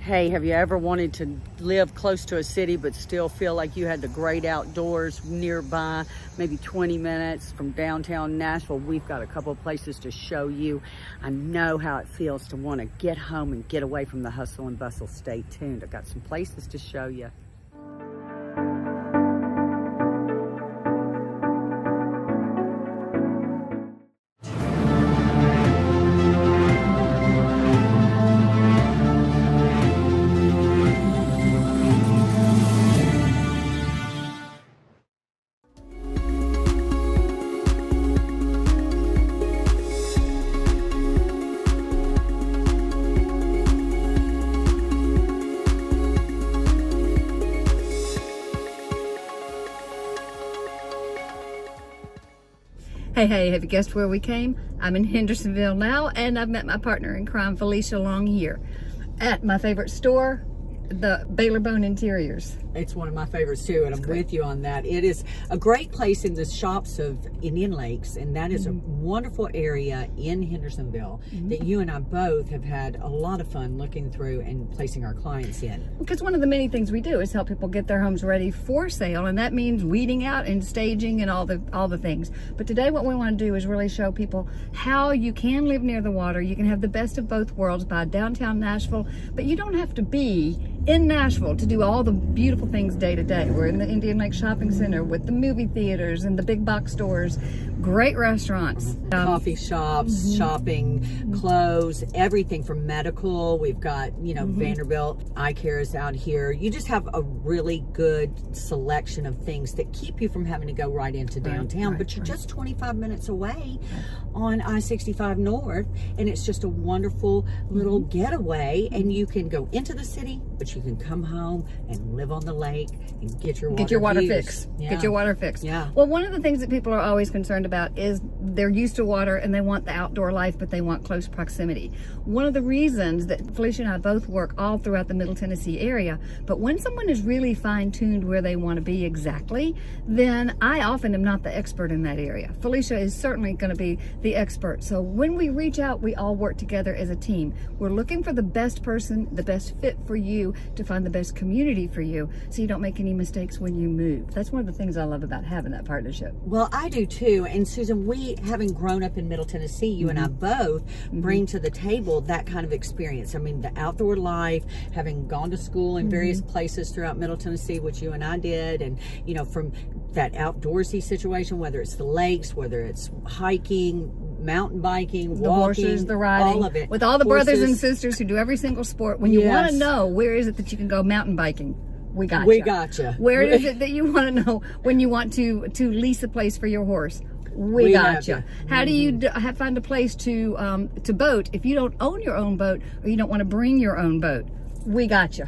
Hey, have you ever wanted to live close to a city but still feel like you had the great outdoors nearby, maybe 20 minutes from downtown Nashville? We've got a couple of places to show you. I know how it feels to want to get home and get away from the hustle and bustle. Stay tuned. I've got some places to show you. Hey, have you guessed where we came? I'm in Hendersonville now, and I've met my partner in crime, Felicia, along here at my favorite store, the Baylor Bone Interiors. It's one of my favorites too, and I'm with you on that. It is a great place in the shops of Indian Lakes, and that is a wonderful area in Hendersonville that you and I both have had a lot of fun looking through and placing our clients in. Because one of the many things we do is help people get their homes ready for sale, and that means weeding out and staging and all the things. But today what we want to do is really show people how you can live near the water. You can have the best of both worlds by downtown Nashville, but you don't have to be in Nashville to do all the beautiful things day to day. We're in the Indian Lake Shopping Center with the movie theaters and the big box stores, great restaurants, coffee shops, shopping, clothes, everything from medical. We've got, Vanderbilt Eye Care is out here. You just have a really good selection of things that keep you from having to go right into downtown, but you're just 25 minutes away on I-65 North, and it's just a wonderful little getaway, and you can go into the city, but you can come home and live on the lake and get your water fix. Yeah. Get your water fix. Yeah. Well, one of the things that people are always concerned about is they're used to water and they want the outdoor life, but they want close proximity. One of the reasons that Felicia and I both work all throughout the Middle Tennessee area, but when someone is really fine-tuned where they want to be exactly, then I often am not the expert in that area. Felicia is certainly going to be the expert. So when we reach out, we all work together as a team. We're looking for the best person, the best fit for you, to find the best community for you, so you don't make any mistakes when you move. That's one of the things I love about having that partnership. Well, I do too. And Susan, we, having grown up in Middle Tennessee, you and I both bring to the table that kind of experience. I mean, the outdoor life, having gone to school in various places throughout Middle Tennessee, which you and I did, and from that outdoorsy situation, whether it's the lakes, whether it's hiking, mountain biking, the walking, horses, the riding, all of it. With all the brothers and sisters who do every single sport. When you want to know where is it that you can go mountain biking, we got you. Where is it that you want to know when you want to lease a place for your horse? We got you. How do you find a place to boat if you don't own your own boat or you don't want to bring your own boat? We got you.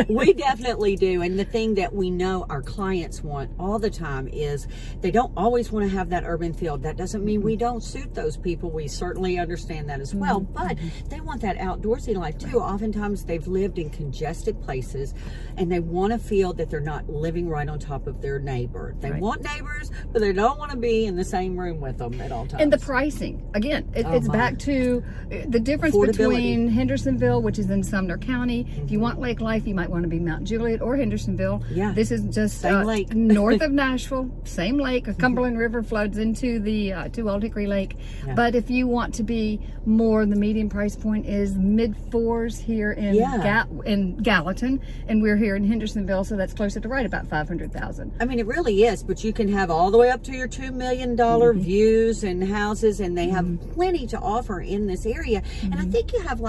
We definitely do. And the thing that we know our clients want all the time is they don't always want to have that urban feel. That doesn't mean we don't suit those people. We certainly understand that as well. But they want that outdoorsy life too. Oftentimes they've lived in congested places and they want to feel that they're not living right on top of their neighbor. They want neighbors, but they don't want to be in the same room with them at all times. And the pricing, again, it's back to the difference between Hendersonville, which is in Sumner County. If you want Lake Life, you might want to be Mount Juliet or Hendersonville. Yeah. This is just north of Nashville, same lake. A Cumberland River floods into the to Old Hickory Lake. Yeah. But if you want to be more, the median price point is mid-4s here in in Gallatin, and we're here in Hendersonville, so that's closer to right about $500,000. I mean, it really is, but you can have all the way up to your $2 million views and houses, and they have plenty to offer in this area. And I think you have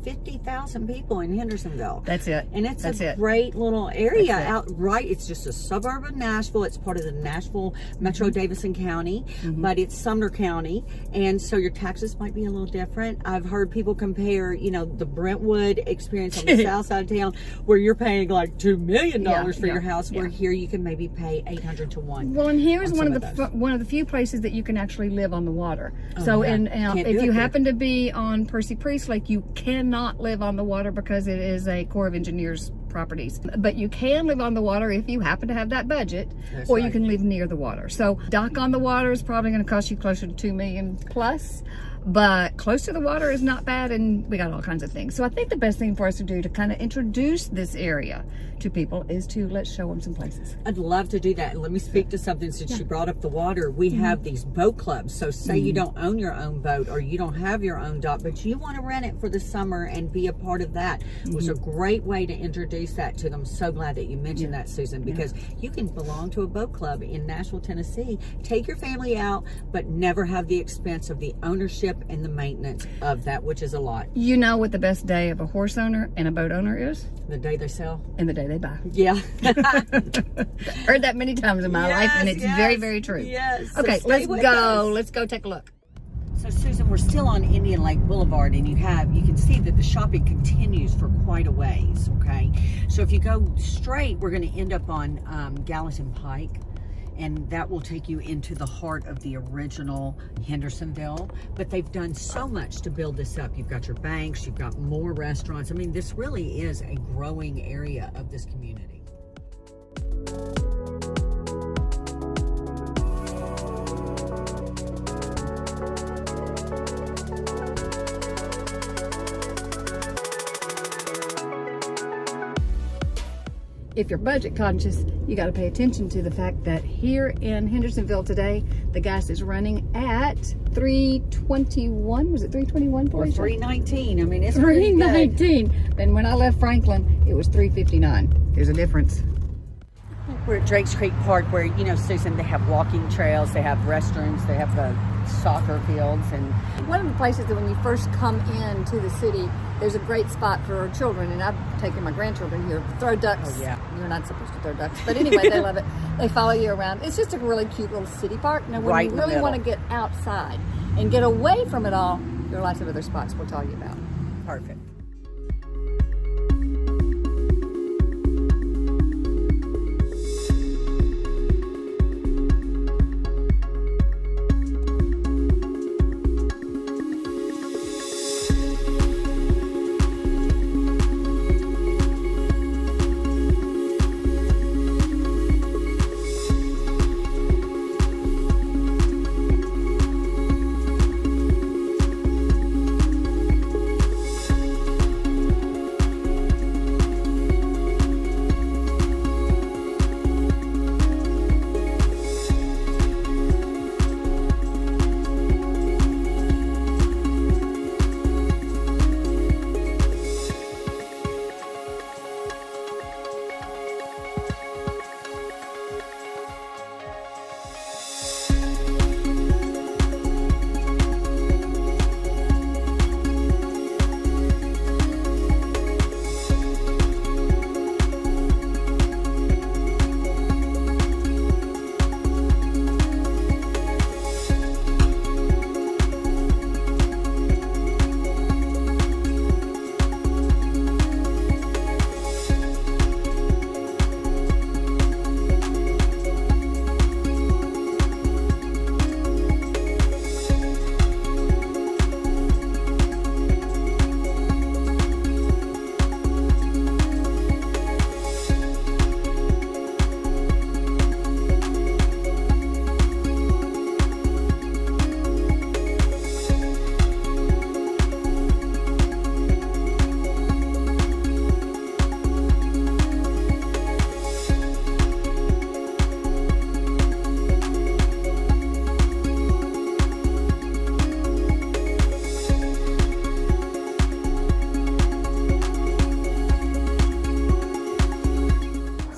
50,000 people in Hendersonville. That's it. And it's a great little area out right. It's just a suburb of Nashville. It's part of the Nashville Metro Davidson County, but it's Sumner County. And so your taxes might be a little different. I've heard people compare, the Brentwood experience on the south side of town where you're paying like $2 million for your house, where here you can maybe pay $800 to $1. Well, and here's one of the few places that you can actually live on the water. So if you happen to be on Percy Priest Lake, you cannot live on the water because it is a Corps of Engineers properties. But you can live on the water if you happen to have that budget, or you can live near the water. So dock on the water is probably going to cost you closer to $2 million plus. but close to the water is not bad, and we got all kinds of things. So I think the best thing for us to do to kind of introduce this area to people is to let's show them some places. I'd love to do that. And let me speak to something since you brought up the water. We have these boat clubs. So say you don't own your own boat or you don't have your own dock, but you want to rent it for the summer and be a part of that. It was a great way to introduce that to them. So glad that you mentioned that, Susan, because you can belong to a boat club in Nashville, Tennessee, take your family out, but never have the expense of the ownership and the maintenance of that, which is a lot. You know what the best day of a horse owner and a boat owner is? The day they sell. And the day they buy. Yeah. Heard that many times in my life, and it's very, very true. Yes. Okay, So let's go. Let's go take a look. So Susan, we're still on Indian Lake Boulevard, and you can see that the shopping continues for quite a ways, okay? So if you go straight, we're going to end up on Gallatin Pike, and that will take you into the heart of the original Hendersonville. But they've done so much to build this up. You've got your banks, you've got more restaurants. I mean, this really is a growing area of this community. If you're budget conscious, you got to pay attention to the fact that here in Hendersonville today, the gas is running at $3.21. Was it $3.21 for Or you? $3.19. I mean, it's pretty good. $3.19. Then when I left Franklin, it was $3.59. There's a difference. We're at Drakes Creek Park where, you know, Susan, they have walking trails, they have restrooms, they have the soccer fields. And one of the places that when you first come into the city, there's a great spot for children, and I've taken my grandchildren here to throw ducks. Oh, yeah. You're not supposed to throw ducks, but anyway, they love it. They follow you around. It's just a really cute little city park. Now, when Right you in the really want to middle. get outside and get away from it all, there are lots of other spots we'll tell you about. perfect.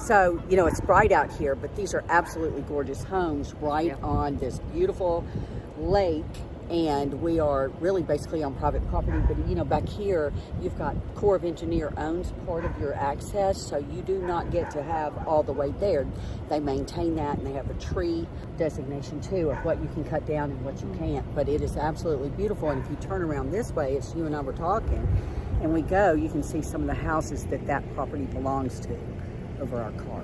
So, you know, it's bright out here, but these are absolutely gorgeous homes right on this beautiful lake. And we are really basically on private property. But, you know, back here, you've got Corps of Engineer owns part of your access. So you do not get to have all the way there. They maintain that, and they have a tree designation, too, of what you can cut down and what you can't. But it is absolutely beautiful. And if you turn around this way, as you and I were talking, and we go, you can see some of the houses that property belongs to over our car.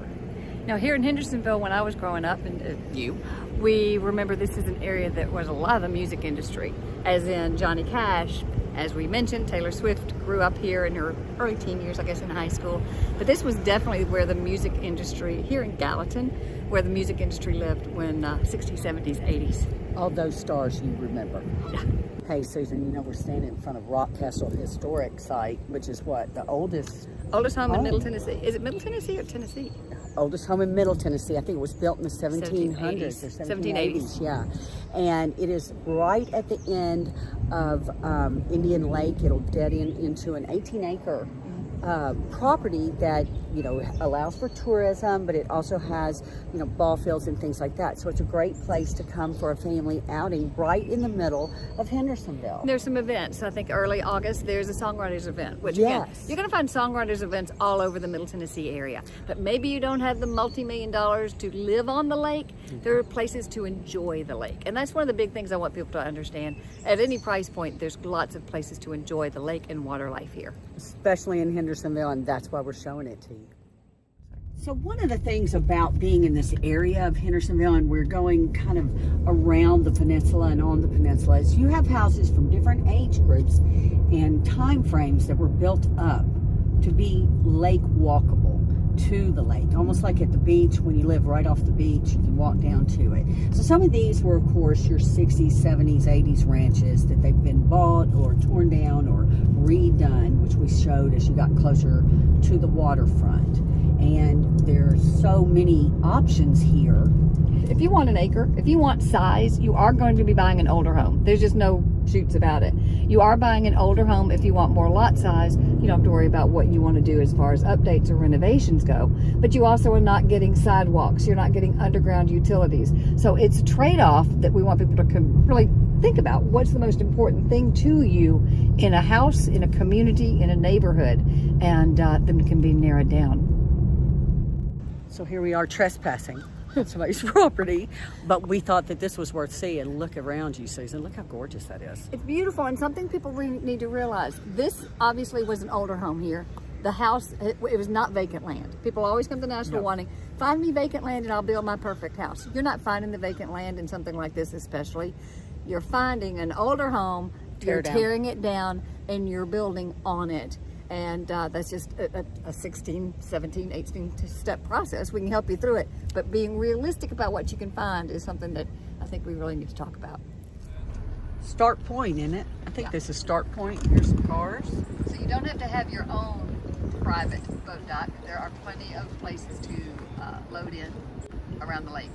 Now, here in Hendersonville, when I was growing up, and we remember this is an area that was a lot of the music industry, as in Johnny Cash. As we mentioned, Taylor Swift grew up here in her early teen years, I guess, in high school. But this was definitely where the music industry, here in Gallatin, where the music industry lived when 60s, 70s, 80s. All those stars you remember. Yeah. Hey, Susan, you know, we're standing in front of Rock Castle Historic Site, which is what? The oldest home in Middle Tennessee. Is it Middle Tennessee or Tennessee? Oldest home in Middle Tennessee. I think it was built in the 1700s or 1780s. Yeah. And it is right at the end of Indian Lake. It'll dead end into an 18-acre property that, you know, allows for tourism, but it also has, you know, ball fields and things like that. So it's a great place to come for a family outing right in the middle of Hendersonville. There's some events. I think early August there's a songwriters event, which Yes. again, you're going to find songwriters events all over the Middle Tennessee area. But maybe you don't have the multi-million dollars to live on the lake. There are places to enjoy the lake. And that's one of the big things I want people to understand. At any price point, there's lots of places to enjoy the lake and water life here. Especially in Hendersonville, and that's why we're showing it to you. So one of the things about being in this area of Hendersonville, and we're going kind of around the peninsula and on the peninsula, is you have houses from different age groups and time frames that were built up to be lake walkable to the lake, almost like at the beach. When you live right off the beach, you can walk down to it. So some of these were, of course, your 60s, 70s, 80s ranches that they've been bought or torn down or redone, which we showed as you got closer to the waterfront. And there's so many options here. If you want an acre, if you want size, you are going to be buying an older home. There's just no shoots about it. You are buying an older home. If you want more lot size, you don't have to worry about what you want to do as far as updates or renovations go. But you also are not getting sidewalks. You're not getting underground utilities. So it's a trade-off that we want people to really think about. What's the most important thing to you in a house, in a community, in a neighborhood? And then can be narrowed down. So here we are trespassing on somebody's property, but we thought that this was worth seeing. Look around you, Susan. Look how gorgeous that is. It's beautiful, and something people really need to realize. This obviously was an older home here. The house, it was not vacant land. People always come to Nashville wanting, find me vacant land and I'll build my perfect house. You're not finding the vacant land in something like this especially. You're finding an older home, you're tearing it down, and you're building on it. And that's just a 16, 17, 18 step process. We can help you through it. But being realistic about what you can find is something that I think we really need to talk about. Start Point, isn't it? I think this is Start Point. Here's some cars. So you don't have to have your own private boat dock. There are plenty of places to load in around the lake.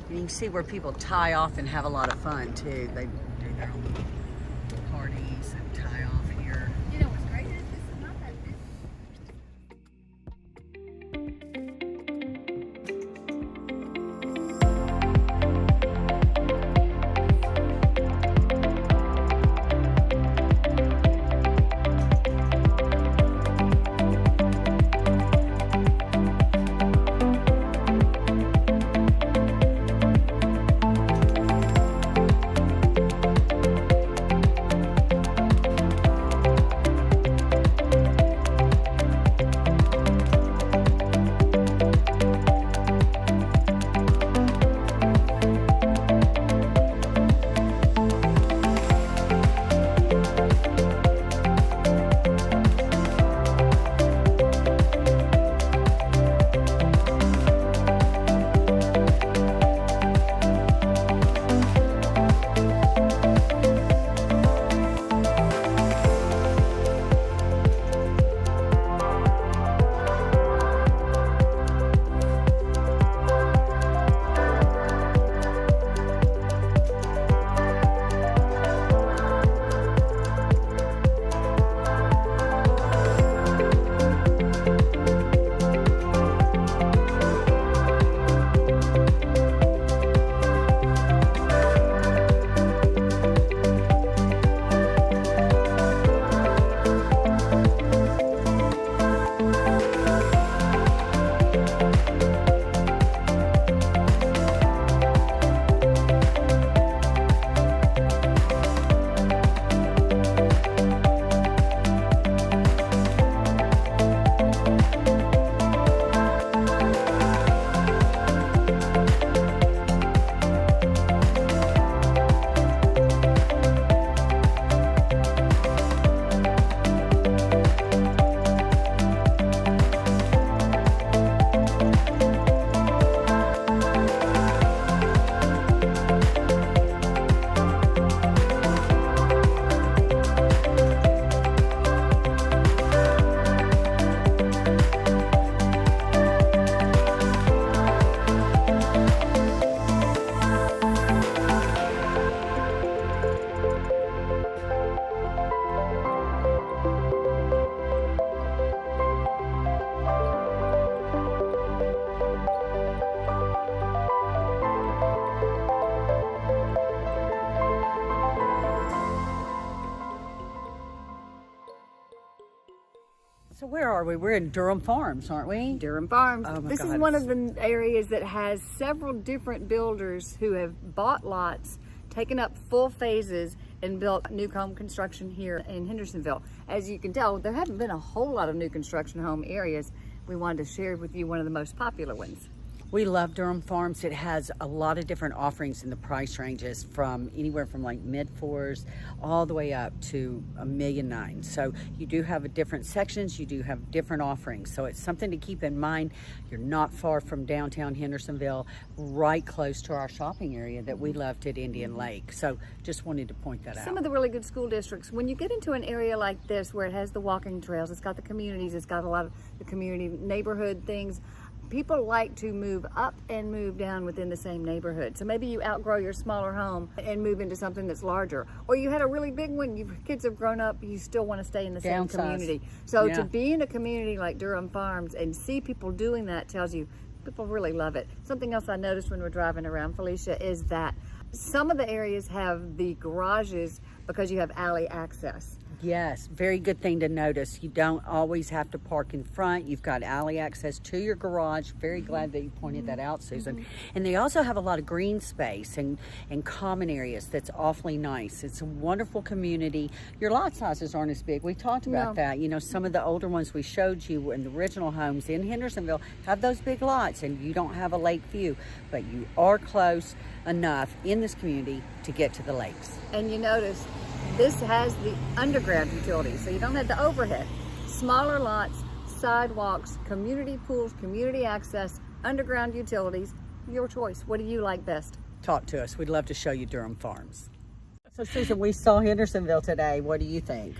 And you can see where people tie off and have a lot of fun too. They do their own parties and tie off here. You know what's great is this is not that big. So where are we? We're in Durham Farms, aren't we? Durham Farms. Oh my This God. is one of the areas that has several different builders who have bought lots, taken up full phases, and built new home construction here in Hendersonville. As you can tell, there haven't been a whole lot of new construction home areas. We wanted to share with you one of the most popular ones. We love Durham Farms. It has a lot of different offerings in the price ranges from anywhere from like mid-4s all the way up to $1.9 million. So you do have different sections, you do have different offerings. So it's something to keep in mind. You're not far from downtown Hendersonville, right close to our shopping area that we loved at Indian Lake. So just wanted to point that out. Some of the really good school districts, when you get into an area like this where it has the walking trails, it's got the communities, it's got a lot of the community neighborhood things, people like to move up and move down within the same neighborhood. So maybe you outgrow your smaller home and move into something that's larger. Or you had a really big one, your kids have grown up, you still want to stay in the same community. So to be in a community like Durham Farms and see people doing that tells you people really love it. Something else I noticed when we're driving around, Felicia, is that some of the areas have the garages because you have alley access. Yes, very good thing to notice. You don't always have to park in front. You've got alley access to your garage. Very glad that you pointed that out, Susan. And they also have a lot of green space and common areas that's awfully nice. It's a wonderful community. Your lot sizes aren't as big. We talked about that. You know, some of the older ones we showed you in the original homes in Hendersonville have those big lots and you don't have a lake view, but you are close enough in this community to get to the lakes. And you notice this has the underground utilities, so you don't have the overhead. Smaller lots, sidewalks, community pools, community access, underground utilities. Your choice. What do you like best? Talk to us. We'd love to show you Durham Farms. So Susan, we saw Hendersonville today. What do you think?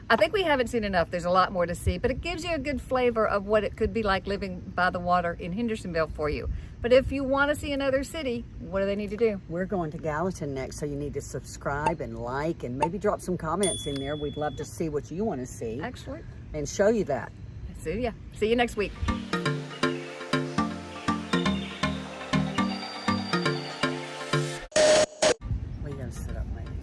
I think we haven't seen enough. There's a lot more to see, but it gives you a good flavor of what it could be like living by the water in Hendersonville for you. But if you want to see another city, what do they need to do? We're going to Gallatin next, so you need to subscribe and like and maybe drop some comments in there. We'd love to see what you want to see. Excellent. And show you that. See ya. See you next week. We gotta sit up, maybe.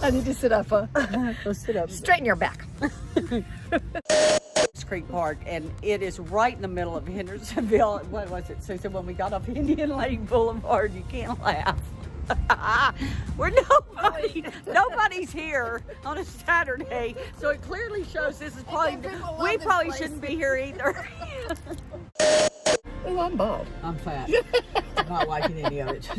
I need to sit up, huh? Go sit up. Straighten your back. Creek Park, and it is right in the middle of Hendersonville. What was it, Susan? When we got off Indian Lake Boulevard, you can't laugh. We're nobody's here on a Saturday, so it clearly shows this is probably, we probably shouldn't be here either. Oh, I'm bald. I'm fat. I'm not liking any of it.